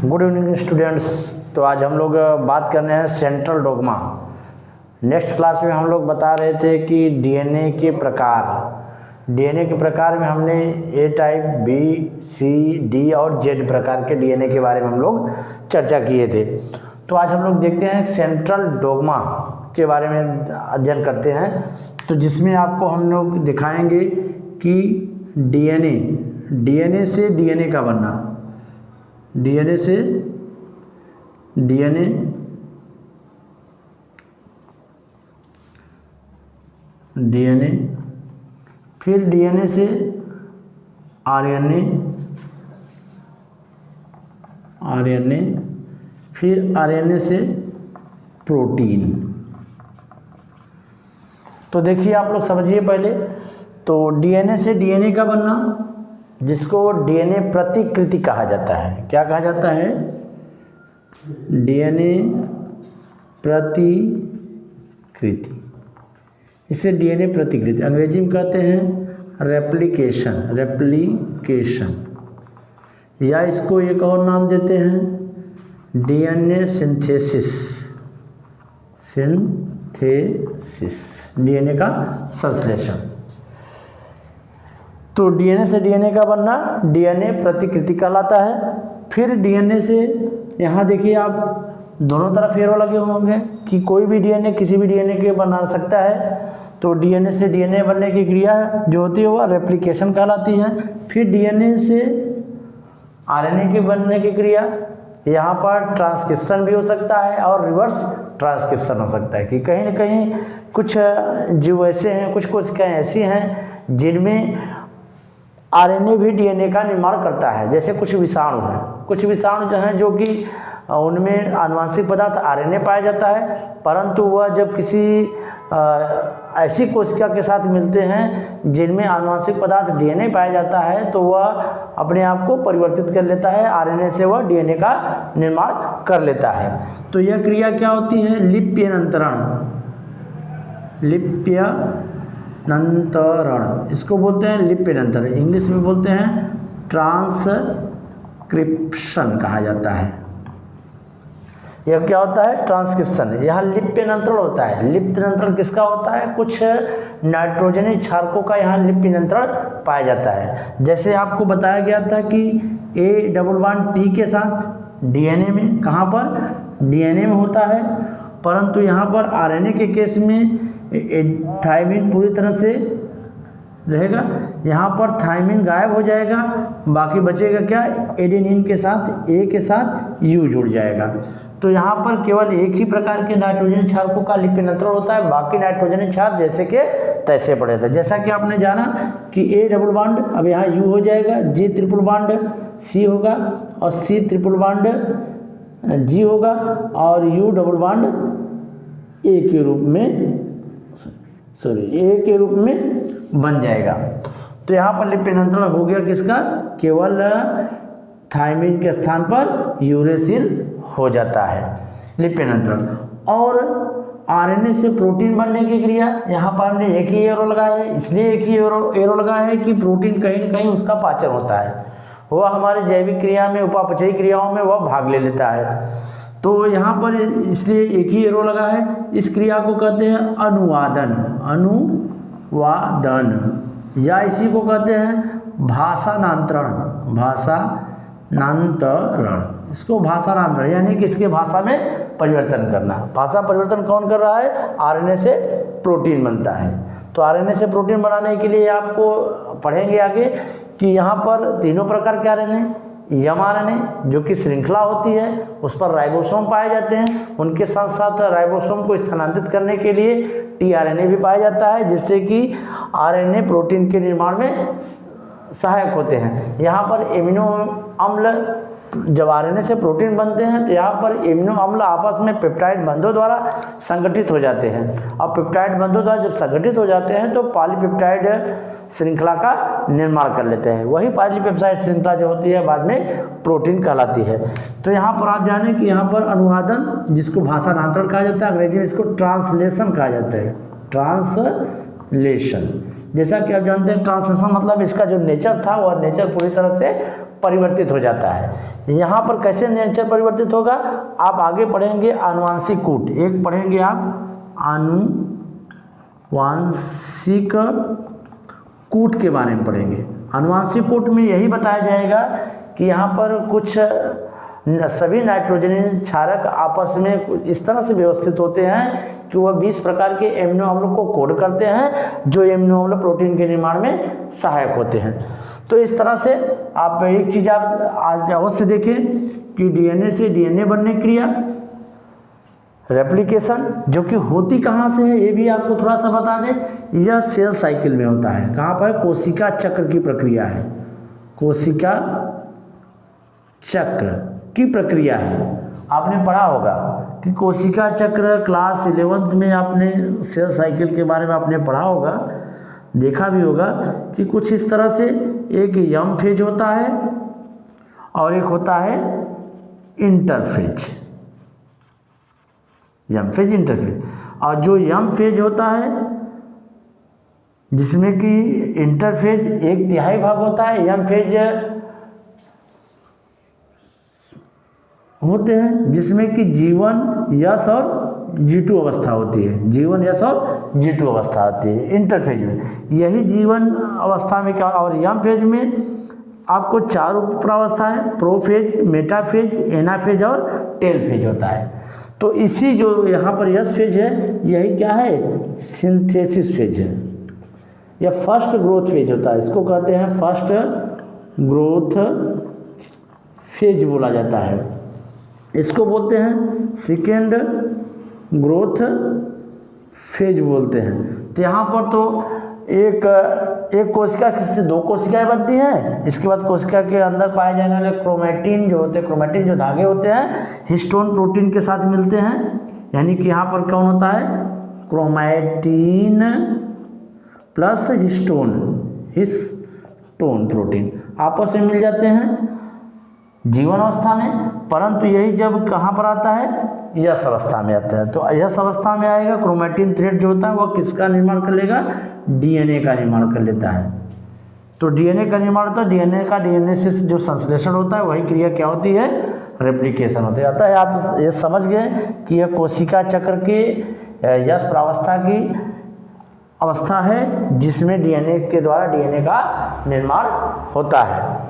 Good evening students. तो आज हम लोग बात कर रहे हैं सेंट्रल डोग्मा। नेक्स्ट क्लास में हम लोग बता रहे थे कि डीएनए के प्रकार में हमने ए टाइप, बी, सी, डी और जेड प्रकार के डीएनए के बारे में हम लोग चर्चा किए थे। तो आज हम लोग देखते हैं सेंट्रल डोग्मा के बारे में अध्ययन करते हैं। तो जिसमें आपको हम लोग दिखाएंगे कि डीएनए से डीएनए का बनना, डीएनए से डीएनए डीएनए फिर डीएनए से आरएनए, आरएनए फिर आरएनए से प्रोटीन। तो देखिए आप लोग समझिए पहले। तो डीएनए से डीएनए का बनना, जिसको डीएनए प्रतिकृति कहा जाता है। क्या कहा जाता है? डीएनए प्रतिकृति। इसे डीएनए प्रतिकृति अंग्रेजी में कहते हैं रेप्लिकेशन, या इसको एक और नाम देते हैं डीएनए सिंथेसिस, डीएनए का संश्लेषण। तो डीएनए से डीएनए का बनना डीएनए प्रतिकृति कहलाता है। फिर डीएनए से, यहाँ देखिए आप दोनों तरफ एरो लगे होंगे कि कोई भी डीएनए किसी भी डीएनए के बना सकता है। तो डीएनए से डीएनए बनने की क्रिया जो होती है वह रेप्लिकेशन कहलाती है। फिर डीएनए से आरएनए के बनने की क्रिया, यहाँ पर ट्रांसक्रिप्शन भी हो सकता है और रिवर्स ट्रांसक्रिप्शन हो सकता है कि कहीं न कहीं कुछ जीव ऐसे हैं, कुछ कोशिकाएँ ऐसी हैं जिनमें आरएनए भी डीएनए का निर्माण करता है। जैसे कुछ विषाणु हैं, कुछ विषाणु जो हैं जो कि उनमें आनुवंशिक पदार्थ आरएनए पाया जाता है, परंतु वह जब किसी ऐसी कोशिका के साथ मिलते हैं जिनमें आनुवंशिक पदार्थ डीएनए पाया जाता है, तो वह अपने आप को परिवर्तित कर लेता है, आरएनए से वह डीएनए का निर्माण कर लेता है। तो यह क्रिया क्या होती है? लिप्यनंतरण, इसको बोलते हैं लिप्यनंतरण। इंग्लिश में बोलते हैं ट्रांसक्रिप्शन कहा जाता है। यह क्या होता है? ट्रांसक्रिप्शन। यहाँ लिप्यनंत्रण होता है। लिप्यनंत्रण किसका होता है? कुछ नाइट्रोजनी क्षारकों का यहाँ लिप्यनंत्रण पाया जाता है। जैसे आपको बताया गया था कि A डबल बॉन्ड T के साथ डीएनए में, कहाँ पर? डीएनए में होता है, परंतु यहाँ पर आरएनए के केस में थायमिन पूरी तरह से रहेगा। यहाँ पर थायमिन गायब हो जाएगा, बाकी बचेगा क्या? एडेनिन के साथ A के साथ U जुड़ जाएगा। तो यहाँ पर केवल एक ही प्रकार के नाइट्रोजन क्षारकों का लिप्यनंत्रण होता है, बाकी नाइट्रोजन क्षार जैसे के तैसे पड़े थे। जैसा कि आपने जाना कि A डबल बॉन्ड अब यहाँ U हो जाएगा, G ट्रिपल बॉन्ड C होगा और C ट्रिपल बॉन्ड G होगा और U डबल बॉन्ड A के रूप में बन जाएगा। तो यहाँ पर लिप्यनंत्रण हो गया किसका? केवल थायमिन के स्थान पर यूरेसिल हो जाता है लिप्यनंत्रण। और आरएनए से प्रोटीन बनने की क्रिया, यहाँ पर हमने एक ही एरो लगाया है, इसलिए एक ही एरो लगाया है कि प्रोटीन कहीं न कहीं उसका पाचन होता है, वह हमारी जैविक क्रिया में, उपापचयी क्रियाओं में वह भाग ले लेता है। तो यहाँ पर इसलिए एक ही एरो लगा है। इस क्रिया को कहते हैं अनुवादन, या इसी को कहते हैं भाषानांतरण। इसको भाषानांतरण यानी कि इसके भाषा में परिवर्तन करना। भाषा परिवर्तन कौन कर रहा है? आरएनए से प्रोटीन बनता है। तो आरएनए से प्रोटीन बनाने के लिए आपको पढ़ेंगे आगे कि यहाँ पर तीनों प्रकार के आरएनए, एमआरएनए जो कि श्रृंखला होती है, उस पर राइबोसोम पाए जाते हैं। उनके साथ साथ राइबोसोम को स्थानांतरित करने के लिए टीआरएनए भी पाया जाता है, जिससे कि आरएनए प्रोटीन के निर्माण में सहायक होते हैं। यहाँ पर एमिनो अम्ल, जब आरएनए से प्रोटीन बनते हैं तो यहाँ पर एमिनो अम्ल आपस में पेप्टाइड बंधों द्वारा संगठित हो जाते हैं। और पेप्टाइड बंधों द्वारा जब संगठित हो जाते हैं तो पॉलीपेप्टाइड श्रृंखला का निर्माण कर लेते हैं। वही पॉलीपेप्टाइड श्रृंखला जो होती है बाद में प्रोटीन कहलाती है। तो यहाँ पर आप जानें कि यहाँ पर अनुवादन, जिसको भाषांतरण कहा जाता है, अंग्रेजी में इसको ट्रांसलेशन कहा जाता है। ट्रांसलेशन, जैसा कि आप जानते हैं ट्रांसलेशन मतलब इसका जो नेचर था वह नेचर पूरी तरह से परिवर्तित हो जाता है। यहाँ पर कैसे नेचर परिवर्तित होगा, आप आगे पढ़ेंगे आनुवांशिक कूट, एक पढ़ेंगे आप आनुवांशिक कूट के बारे में पढ़ेंगे। आनुवांशिक कूट में यही बताया जाएगा कि यहाँ पर कुछ सभी नाइट्रोजन क्षारक आपस में इस तरह से व्यवस्थित होते हैं कि वह 20 प्रकार के एमिनो अम्लों को कोड करते हैं, जो एमिनो अम्ल प्रोटीन के निर्माण में सहायक होते हैं। तो इस तरह से आप एक चीज़ आप आज अवश्य देखें कि डीएनए से डीएनए बनने की क्रिया, रेप्लिकेशन, जो कि होती कहाँ से है ये भी आपको थोड़ा सा बता दें। यह सेल साइकिल में होता है। कहाँ पर? कोशिका चक्र की प्रक्रिया है, कोशिका चक्र की प्रक्रिया है। आपने पढ़ा होगा कि कोशिका चक्र क्लास 11th में आपने सेल साइकिल के बारे में आपने पढ़ा होगा, देखा भी होगा कि कुछ इस तरह से एक यम फेज होता है और एक होता है इंटरफेज, यम फेज इंटरफेज। और जो यम फेज होता है जिसमें कि इंटरफेज 1/3 भाग होता है, यम फेज होते हैं जिसमें कि G1 यस और G2 अवस्था होती है, G1 यस और G2 अवस्था होती है इंटरफेज में। यही G1 अवस्था में क्या, और यम फेज में आपको 4 उपअवस्था है, प्रोफेज, मेटाफेज, एनाफेज और टेल फेज होता है। तो इसी जो यहाँ पर यस फेज है यही क्या है, सिंथेसिस फेज है, या फर्स्ट ग्रोथ फेज होता है। इसको कहते हैं फर्स्ट ग्रोथ फेज बोला जाता है। इसको बोलते हैं सेकेंड ग्रोथ फेज बोलते हैं। तो यहाँ पर तो एक कोशिका से 2 कोशिकाएं बनती हैं। इसके बाद कोशिका के अंदर पाए जाने वाले क्रोमैटिन जो होते हैं, क्रोमैटिन जो धागे होते हैं हिस्टोन प्रोटीन के साथ मिलते हैं, यानी कि यहाँ पर कौन होता है, क्रोमैटिन प्लस हिस्टोन प्रोटीन आपस में मिल जाते हैं जीवन अवस्था में। परंतु यही जब कहाँ पर आता है, यस अवस्था में आता है। तो यस अवस्था में आएगा, क्रोमैटिन थ्रेड जो होता है वह किसका निर्माण कर लेगा, डीएनए का निर्माण कर लेता है। तो डीएनए का निर्माण होता है, डीएनए का डीएनए से जो संश्लेषण होता है वही क्रिया क्या होती है, रेप्लिकेशन होती है। अतः है आप ये समझ गए कि यह कोशिका चक्र के यस प्रावस्था की अवस्था है जिसमें डीएनए के द्वारा डीएनए का निर्माण होता है।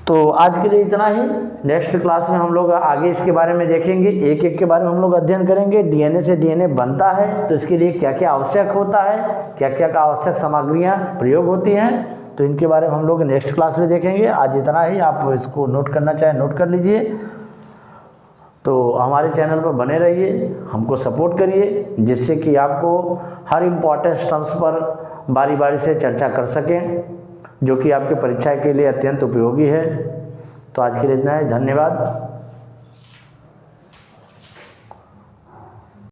तो आज के लिए इतना ही। नेक्स्ट क्लास में हम लोग आगे इसके बारे में देखेंगे, एक एक के बारे में हम लोग अध्ययन करेंगे। डीएनए से डीएनए बनता है तो इसके लिए क्या क्या आवश्यक होता है, क्या क्या का आवश्यक सामग्रियां प्रयोग होती हैं, तो इनके बारे में हम लोग नेक्स्ट क्लास में देखेंगे। आज इतना ही। आप इसको नोट करना चाहें नोट कर लीजिए। तो हमारे चैनल पर बने रहिए, हमको सपोर्ट करिए, जिससे कि आपको हर इम्पॉर्टेंट टर्म्स पर बारी बारी से चर्चा कर सकें, जो कि आपके परीक्षा के लिए अत्यंत उपयोगी है। तो आज के लिए इतना है, धन्यवाद।